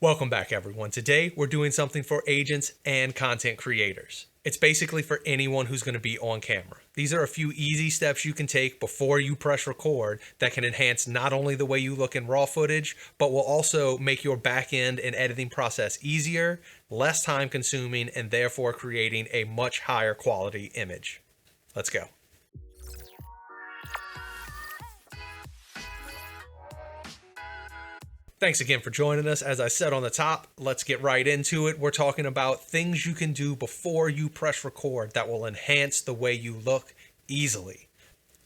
Welcome back, everyone. Today, we're doing something for agents and content creators. It's basically for anyone who's going to be on camera. These are a few easy steps you can take before you press record that can enhance not only the way you look in raw footage, but will also make your back end and editing process easier, less time consuming, and therefore creating a much higher quality image. Let's go. Thanks again for joining us. As I said on the top, let's get right into it. We're talking about things you can do before you press record that will enhance the way you look easily.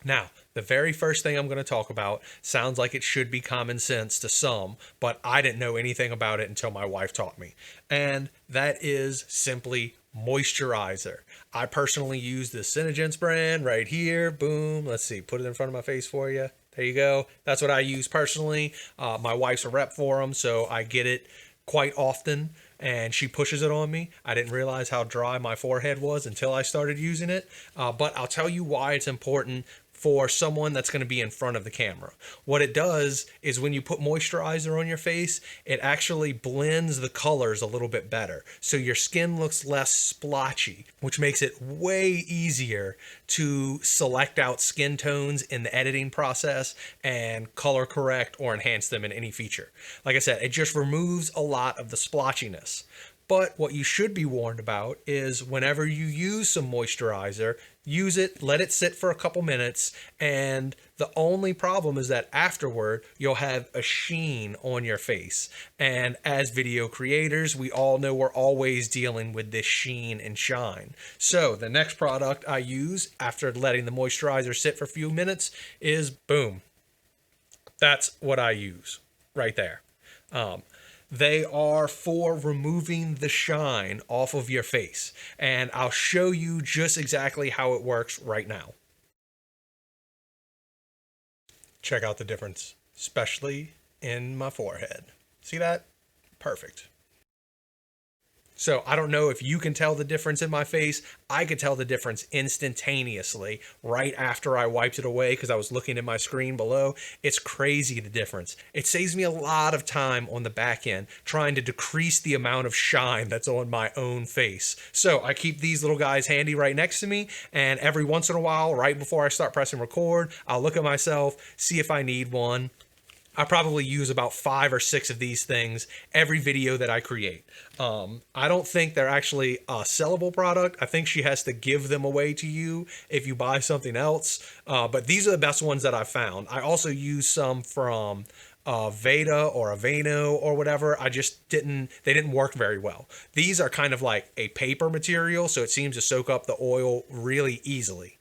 Now, the very first thing I'm going to talk about sounds like it should be common sense to some, but I didn't know anything about it until my wife taught me. And that is simply moisturizer. I personally use the Synergens brand right here. Boom. Let's see. Put it in front of my face for you. There you go. That's what I use personally. My wife's a rep for them, so I get it quite often, and she pushes it on me. I didn't realize how dry my forehead was until I started using it, but I'll tell you why it's important for someone that's going to be in front of the camera. What it does is when you put moisturizer on your face, it actually blends the colors a little bit better. So your skin looks less splotchy, which makes it way easier to select out skin tones in the editing process and color correct or enhance them in any feature. Like I said, it just removes a lot of the splotchiness. But what you should be warned about is whenever you use some moisturizer, use it, let it sit for a couple minutes, and the only problem is that afterward, you'll have a sheen on your face. And as video creators, we all know we're always dealing with this sheen and shine. So the next product I use after letting the moisturizer sit for a few minutes is boom. That's what I use right there. They are for removing the shine off of your face. And I'll show you just exactly how it works right now. Check out the difference, especially in my forehead. See that? Perfect. So I don't know if you can tell the difference in my face. I could tell the difference instantaneously right after I wiped it away because I was looking at my screen below. It's crazy, the difference. It saves me a lot of time on the back end trying to decrease the amount of shine that's on my own face. So I keep these little guys handy right next to me, and every once in a while, right before I start pressing record, I'll look at myself, see if I need one. I probably use about 5 or 6 of these things every video that I create. I don't think they're actually a sellable product. I think she has to give them away to you if you buy something else. But these are the best ones that I've found. I also use some from Veda or Aveno or whatever. They didn't work very well. These are kind of like a paper material, so it seems to soak up the oil really easily.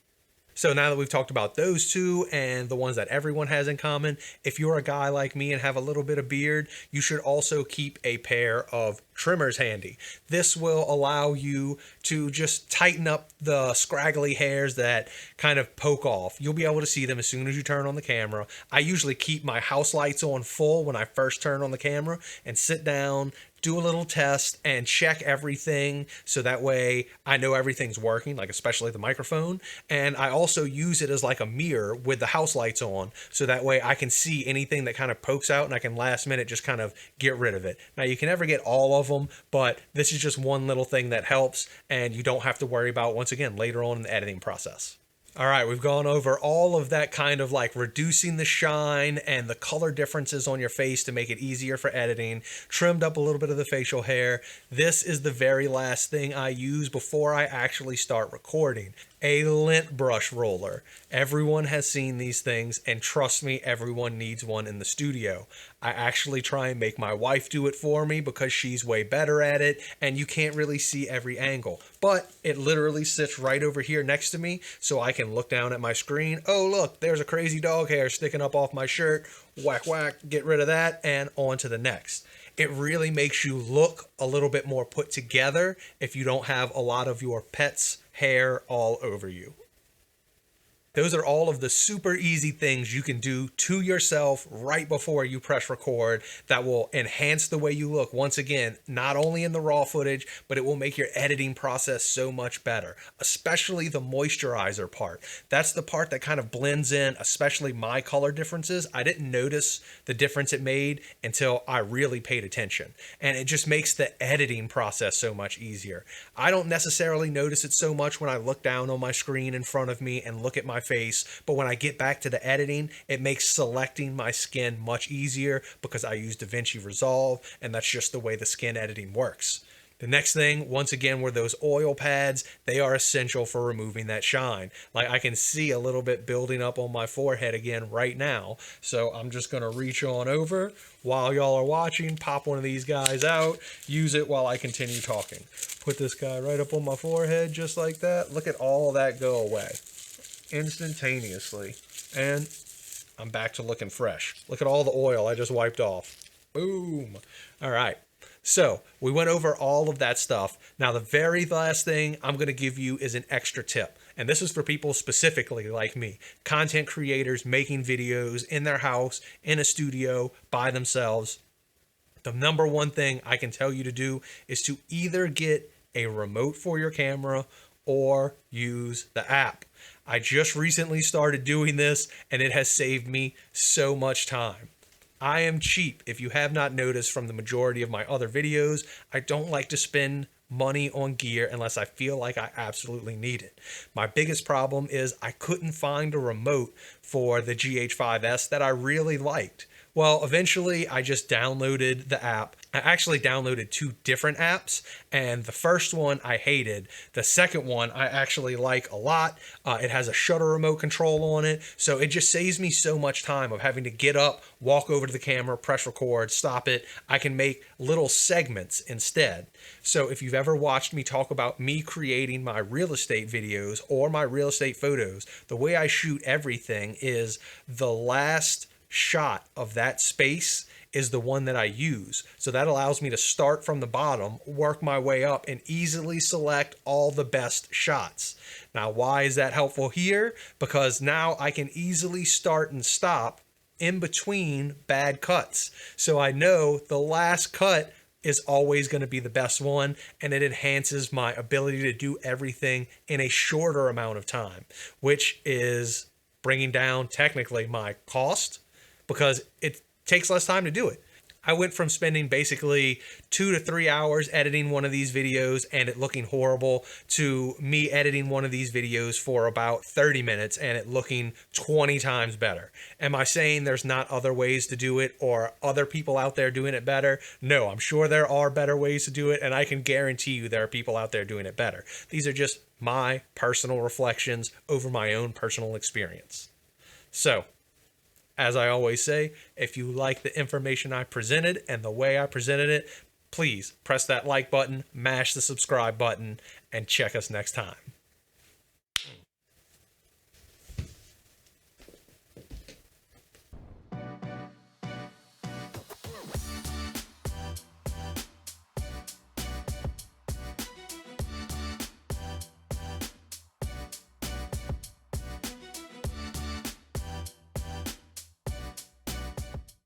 So now that we've talked about those two and the ones that everyone has in common, if you're a guy like me and have a little bit of beard, you should also keep a pair of trimmers handy. This will allow you to just tighten up the scraggly hairs that kind of poke off. You'll be able to see them as soon as you turn on the camera. I usually keep my house lights on full when I first turn on the camera and sit down, do a little test and check everything so that way I know everything's working, like especially the microphone. And I also use it as like a mirror with the house lights on so that way I can see anything that kind of pokes out and I can last minute just kind of get rid of it. Now you can never get all of them, but this is just one little thing that helps and you don't have to worry about once again later on in the editing process. All right, we've gone over all of that kind of like reducing the shine and the color differences on your face to make it easier for editing, trimmed up a little bit of the facial hair. This is the very last thing I use before I actually start recording. A lint brush roller. Everyone has seen these things, and trust me, everyone needs one in the studio. I actually try and make my wife do it for me because she's way better at it, and you can't really see every angle. But it literally sits right over here next to me, so I can look down at my screen. Oh, look, there's a crazy dog hair sticking up off my shirt. Whack, whack, get rid of that, and on to the next. It really makes you look a little bit more put together if you don't have a lot of your pet's hair all over you. Those are all of the super easy things you can do to yourself right before you press record that will enhance the way you look. Once again, not only in the raw footage, but it will make your editing process so much better, especially the moisturizer part. That's the part that kind of blends in, especially my color differences. I didn't notice the difference it made until I really paid attention. And it just makes the editing process so much easier. I don't necessarily notice it so much when I look down on my screen in front of me and look at my face, but when I get back to the editing, it makes selecting my skin much easier because I use DaVinci Resolve, and that's just the way the skin editing works. The next thing, once again, were those oil pads. They are essential for removing that shine. Like, I can see a little bit building up on my forehead again right now. So I'm just going to reach on over while y'all are watching, pop one of these guys out, use it while I continue talking. Put this guy right up on my forehead just like that. Look at all that go away instantaneously. And I'm back to looking fresh. Look at all the oil I just wiped off. Boom. All right. So we went over all of that stuff. Now, the very last thing I'm going to give you is an extra tip. And this is for people specifically like me, content creators making videos in their house, in a studio, by themselves. The number one thing I can tell you to do is to either get a remote for your camera or use the app. I just recently started doing this, and it has saved me so much time. I am cheap. If you have not noticed from the majority of my other videos, I don't like to spend money on gear unless I feel like I absolutely need it. My biggest problem is I couldn't find a remote for the GH5S that I really liked. Well, eventually I just downloaded the app. I actually downloaded 2 different apps, and the first one I hated. The second one I actually like a lot. It has a shutter remote control on it, so it just saves me so much time of having to get up, walk over to the camera, press record, stop it. I can make little segments instead. So if you've ever watched me talk about me creating my real estate videos or my real estate photos, the way I shoot everything is the last shot of that space is the one that I use. So that allows me to start from the bottom, work my way up, and easily select all the best shots. Now, why is that helpful here? Because now I can easily start and stop in between bad cuts. So I know the last cut is always going to be the best one, and it enhances my ability to do everything in a shorter amount of time, which is bringing down technically my cost, because it takes less time to do it. I went from spending basically 2 to 3 hours editing one of these videos and it looking horrible to me editing one of these videos for about 30 minutes and it looking 20 times better. Am I saying there's not other ways to do it or other people out there doing it better? No, I'm sure there are better ways to do it, and I can guarantee you there are people out there doing it better. These are just my personal reflections over my own personal experience. So, as I always say, if you like the information I presented and the way I presented it, please press that like button, mash the subscribe button, and check us next time.